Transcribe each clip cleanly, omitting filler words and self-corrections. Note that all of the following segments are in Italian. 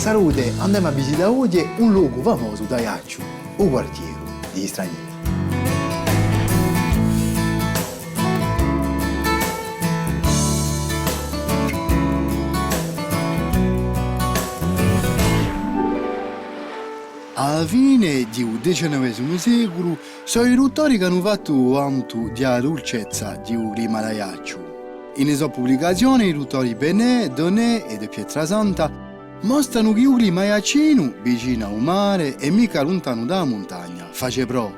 salute, andiamo a visitare oggi un luogo famoso da Ajaccio, il quartiere degli stranieri. Alla fine del XIX secolo sono i ruttori che hanno fatto vanto della dolcezza del clima da Ajaccio. In sua pubblicazione i ruttori Benè, Donè e de Pietrasanta mostrano che il clima iaccino, vicino al mare e mica lontano dalla montagna, face pro.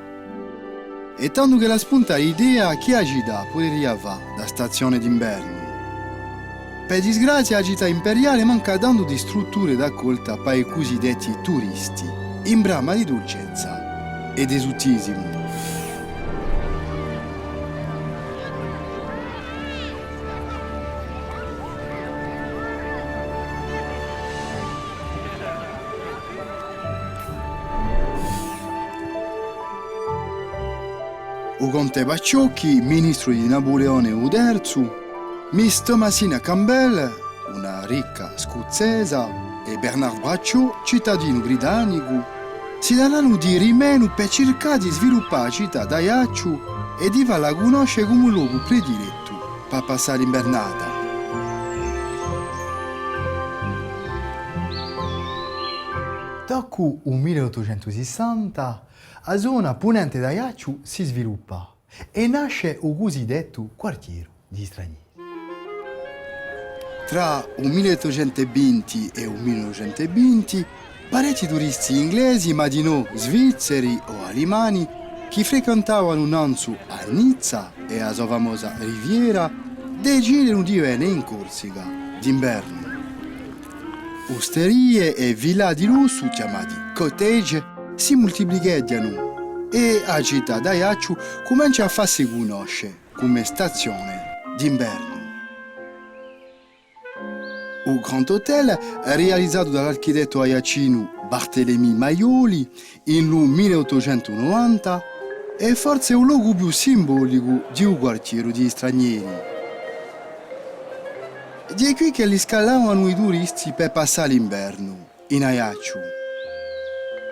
E tanto che la spunta l'idea che la città potrebbe fare da stazione d'inverno. Per disgrazia la città imperiale manca tanto di strutture d'accolta per i cosiddetti turisti, in brama di dolcezza ed esotismo. Il conte Pacciocchi, ministro di Napoleone III, Miss Thomasina Campbell, una ricca scozzesa, e Bernard Bracciot, cittadino britannico, si daranno di rimeno per cercare di sviluppare la città d'Ajaccio e di farla conoscere come un luogo prediletto per passare l'invernata. Dopo il 1860, la zona ponente d'Ajaccio si sviluppa e nasce il cosiddetto quartiere degli stranieri. Tra il 1820 e il 1920, parecchi turisti inglesi, ma di no svizzeri o alemani, che frequentavano Nanzu a Nizza e la sua famosa riviera, decidono di venire in Corsica d'inverno. Osterie e villa di lusso, chiamati cottage, si moltiplicano e la città d'Ajaccio comincia a farsi conoscere come stazione d'inverno. Il Grand Hotel, realizzato dall'architetto aiacino Bartolomé Maioli nel 1890, è forse il luogo più simbolico di un quartiere di stranieri. Di qui che li scalavano i turisti per passare l'inverno in Ajaccio.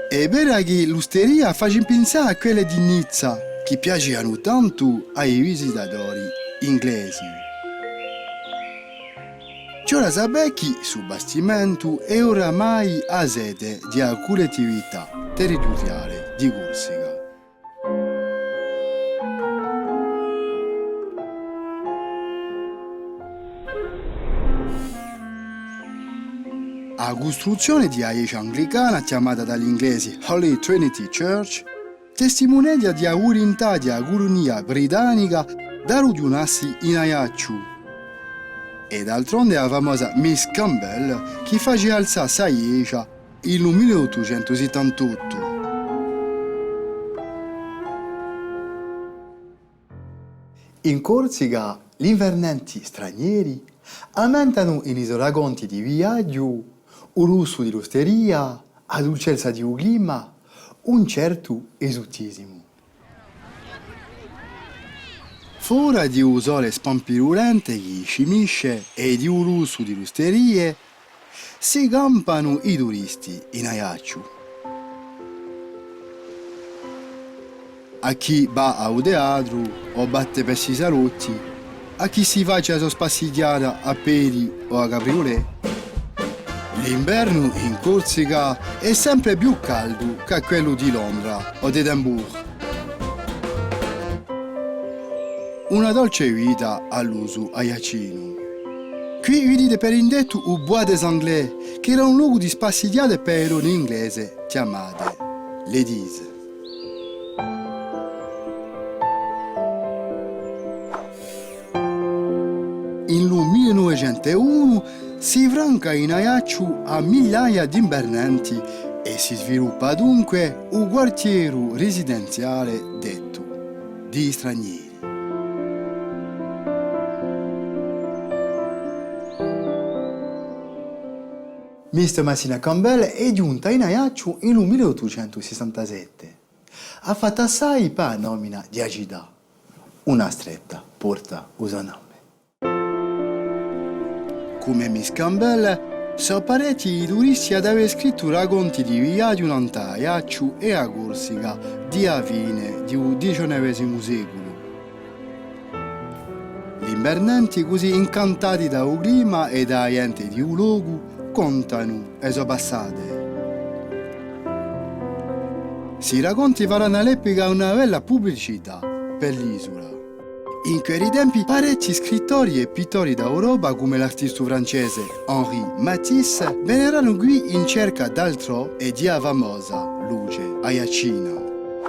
È vero che l'osteria fa pensare a quelle di Nizza, che piacevano tanto ai visitatori inglesi. C'è da sapere che sul bastimento è oramai la sede di alcune attività territoriali di Corsica. La costruzione di una chiesa anglicana, chiamata dagli inglesi Holy Trinity Church, testimonia di un'unità della colonia britannica da radunarsi in Ajaccio. E d'altronde la famosa Miss Campbell che faceva alzare sa chiesa nel 1878. In Corsica, gli invernanti stranieri aumentano in racconti di viaggio, il lusso dell'osteria, la dolcezza di un clima, un certo esotismo. Fuori di un sole spampirulente che scimisce e di un lusso di osterie, si campano i turisti in Ajaccio. A chi va al teatro o batte per i salotti, a chi si faccia la sua spassigliata a piedi o a cabriolet. L'inverno in Corsica è sempre più caldo che quello di Londra o di Edimburgo. Una dolce vita all'uso aiacino. Qui vedete per indetto il Bois des Anglais, che era un luogo di spassigliate per in inglese chiamate ladies. In 1901 si franca in Ajaccio a migliaia di invernanti e si sviluppa dunque un quartiere residenziale detto di stranieri. Miss Thomasina Campbell è giunta in Ajaccio nel 1867. Ha fatto assai per la nomina di città. Una stretta porta il suo nome. Come Miss Campbell, So pareti turisti ad aver scritto racconti di viaggi in Ajaccio e a Corsica di a fine del XIX secolo. Gli invernanti così incantati dal clima e da gente di un luogo contano le sue passate. Si racconti faranno all'epoca una bella pubblicità per l'isola. In quei tempi parecchi scrittori e pittori d'Europa come l'artista francese Henri Matisse vennero qui in cerca d'altro e di una famosa luce aiacina.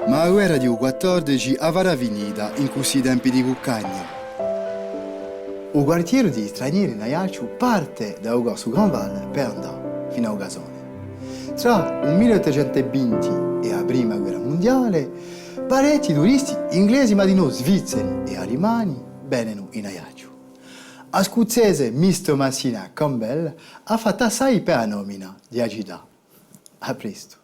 Ma la guerra di 14 avrà finita in questi tempi di cuccagna. Il quartiere di stranieri in Ajaccio parte da Ugo su Grand Val per andare fino a Ugasone. Tra il 1820 e la Prima Guerra Mondiale, parecchi turisti inglesi, ma di noi svizzeri e alemani, vennero in Ajaccio. La scozzese Miss Thomasina Campbell ha fatto assai per la nomina di città. A presto.